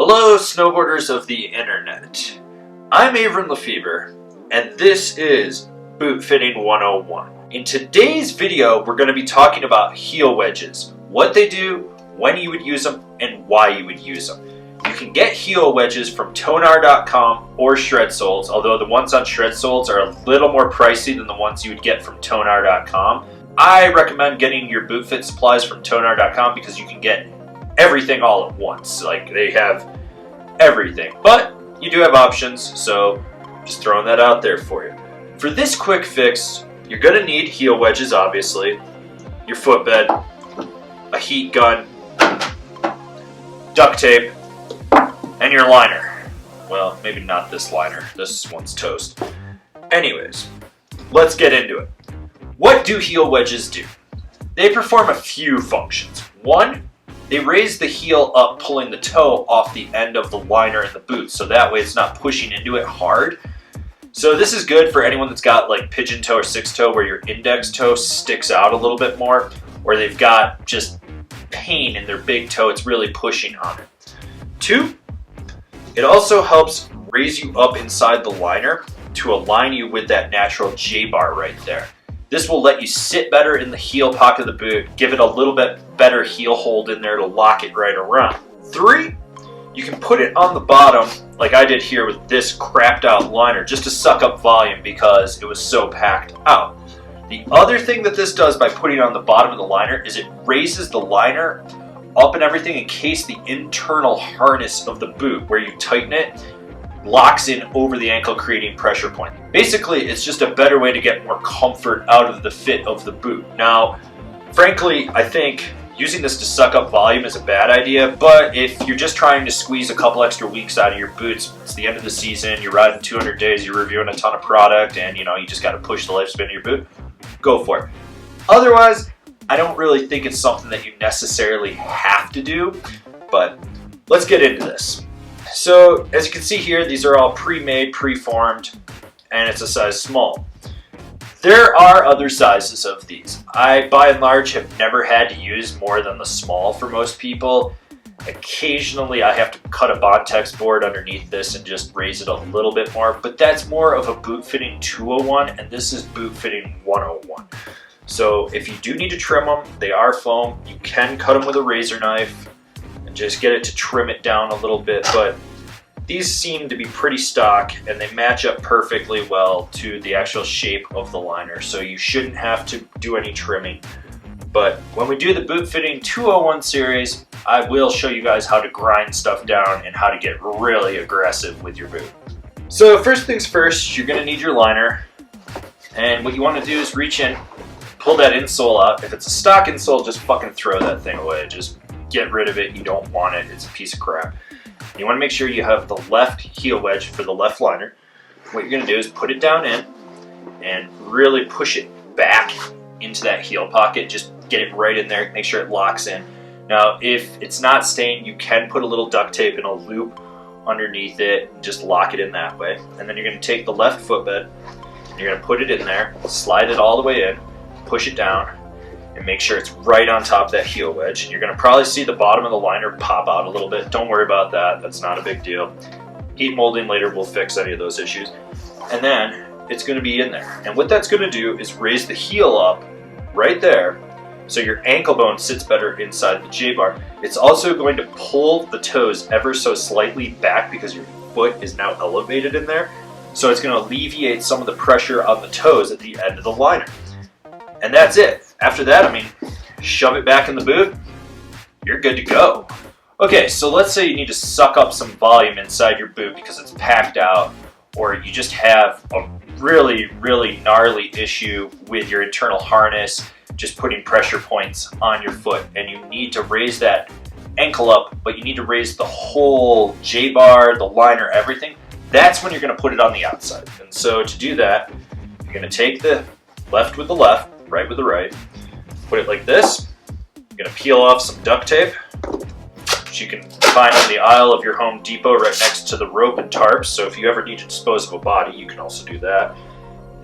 Hello, snowboarders of the internet. I'm Avran LeFeber, and this is Boot Fitting 101. In today's video, we're going to be talking about heel wedges, what they do, when you would use them, and why you would use them. You can get heel wedges from tonar.com or Shred Soles, although the ones on Shred Soles are a little more pricey than the ones you would get from tonar.com. I recommend getting your boot fit supplies from tonar.com because you can get everything all at once. Like, they have everything, but you do have options, so just throwing that out there for you. For this quick fix, you're gonna need heel wedges, obviously, your footbed, a heat gun, duct tape, and your liner. Well, maybe not this liner. This one's toast. Anyways, let's get into it. What do heel wedges do? They perform a few functions. One, they raise the heel up, pulling the toe off the end of the liner in the boot, so that way it's not pushing into it hard. So this is good for anyone that's got like pigeon toe or six toe where your index toe sticks out a little bit more, or they've got just pain in their big toe, it's really pushing on it. Two, it also helps raise you up inside the liner to align you with that natural JBar right there. This will let you sit better in the heel pocket of the boot, give it a little bit better heel hold in there to lock it right around. Three, you can put it on the bottom like I did here with this crapped out liner just to suck up volume because it was so packed out. The other thing that this does by putting it on the bottom of the liner is it raises the liner up and everything in case the internal harness of the boot where you tighten it locks in over the ankle, creating pressure point. Basically, it's just a better way to get more comfort out of the fit of the boot. Now, frankly, I think using this to suck up volume is a bad idea, but if you're just trying to squeeze a couple extra weeks out of your boots, it's the end of the season, you're riding 200 days, you're reviewing a ton of product, and you just got to push the lifespan of your boot, go for it. Otherwise, I don't really think it's something that you necessarily have to do, but let's get into this. So, as you can see here, these are all pre-made, pre-formed, and it's a size small. There are other sizes of these. I, by and large, have never had to use more than the small for most people. Occasionally, I have to cut a Bontex board underneath this and just raise it a little bit more, but that's more of a boot fitting 201, and this is boot fitting 101. So, if you do need to trim them, they are foam. You can cut them with a razor knife and just get it to trim it down a little bit, but these seem to be pretty stock and they match up perfectly well to the actual shape of the liner, so you shouldn't have to do any trimming. But when we do the boot fitting 201 series, I will show you guys how to grind stuff down and how to get really aggressive with your boot. So first things first, you're going to need your liner, and what you want to do is reach in, pull that insole out. If it's a stock insole, just fucking throw that thing away. Just get rid of it. You don't want it. It's a piece of crap. You want to make sure you have the left heel wedge for the left liner. What you're going to do is put it down in and really push it back into that heel pocket. Just get it right in there. Make sure it locks in. Now, if it's not staying, you can put a little duct tape in a loop underneath it and just lock it in that way. And then you're going to take the left footbed, and you're going to put it in there, slide it all the way in, push it down, and make sure it's right on top of that heel wedge. You're going to probably see the bottom of the liner pop out a little bit. Don't worry about that. That's not a big deal. Heat molding later will fix any of those issues. And then it's going to be in there. And what that's going to do is raise the heel up right there so your ankle bone sits better inside the JBar. It's also going to pull the toes ever so slightly back because your foot is now elevated in there. So it's going to alleviate some of the pressure on the toes at the end of the liner. And that's it. After that, I mean, shove it back in the boot, you're good to go. Okay, so let's say you need to suck up some volume inside your boot because it's packed out, or you just have a really, really gnarly issue with your internal harness, just putting pressure points on your foot, and you need to raise that ankle up, but you need to raise the whole JBar, the liner, everything. That's when you're going to put it on the outside. And so to do that, you're going to take the left with the left, right with the right, put it like this. You're going to peel off some duct tape, which you can find on the aisle of your Home Depot right next to the rope and tarps. So if you ever need to dispose of a body, you can also do that.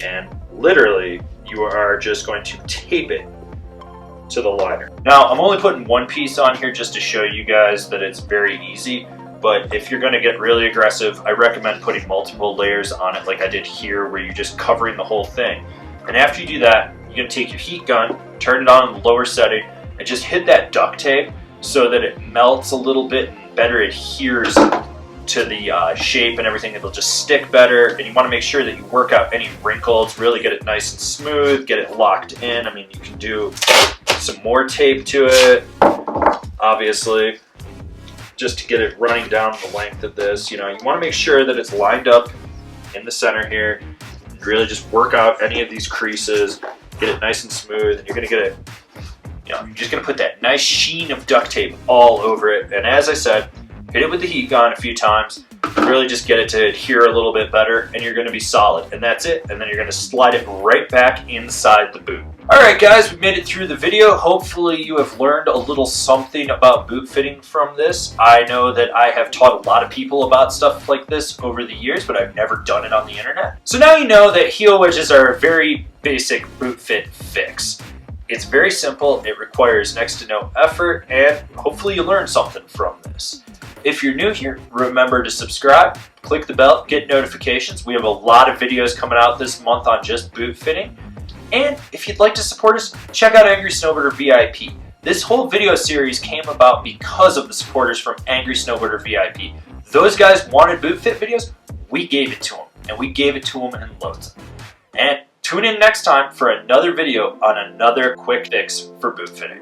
And literally, you are just going to tape it to the liner. Now, I'm only putting one piece on here just to show you guys that it's very easy. But if you're going to get really aggressive, I recommend putting multiple layers on it like I did here, where you're just covering the whole thing. And after you do that, you're going to take your heat gun, turn it on in the lower setting, and just hit that duct tape so that it melts a little bit and better adheres to the shape and everything. It'll just stick better, and you want to make sure that you work out any wrinkles, really get it nice and smooth, get it locked in. I mean, you can do some more tape to it, obviously, just to get it running down the length of this. You know, you want to make sure that it's lined up in the center here, and really just work out any of these creases, get it nice and smooth, and you're going to get it, you know, you're just going to put that nice sheen of duct tape all over it. And as I said, hit it with the heat gun a few times, really just get it to adhere a little bit better, and you're going to be solid. And that's it. And then you're going to slide it right back inside the boot. Alright guys, we made it through the video. Hopefully you have learned a little something about boot fitting from this. I know that I have taught a lot of people about stuff like this over the years, but I've never done it on the internet. So now you know that heel wedges are a very basic boot fit fix. It's very simple, it requires next to no effort, and hopefully you learned something from this. If you're new here, remember to subscribe, click the bell, get notifications. We have a lot of videos coming out this month on just boot fitting. And if you'd like to support us, check out Angrysnowboarder.vip. This whole video series came about because of the supporters from Angrysnowboarder.vip. Those guys wanted boot fit videos, we gave it to them. And we gave it to them in loads. And tune in next time for another video on another quick fix for boot fitting.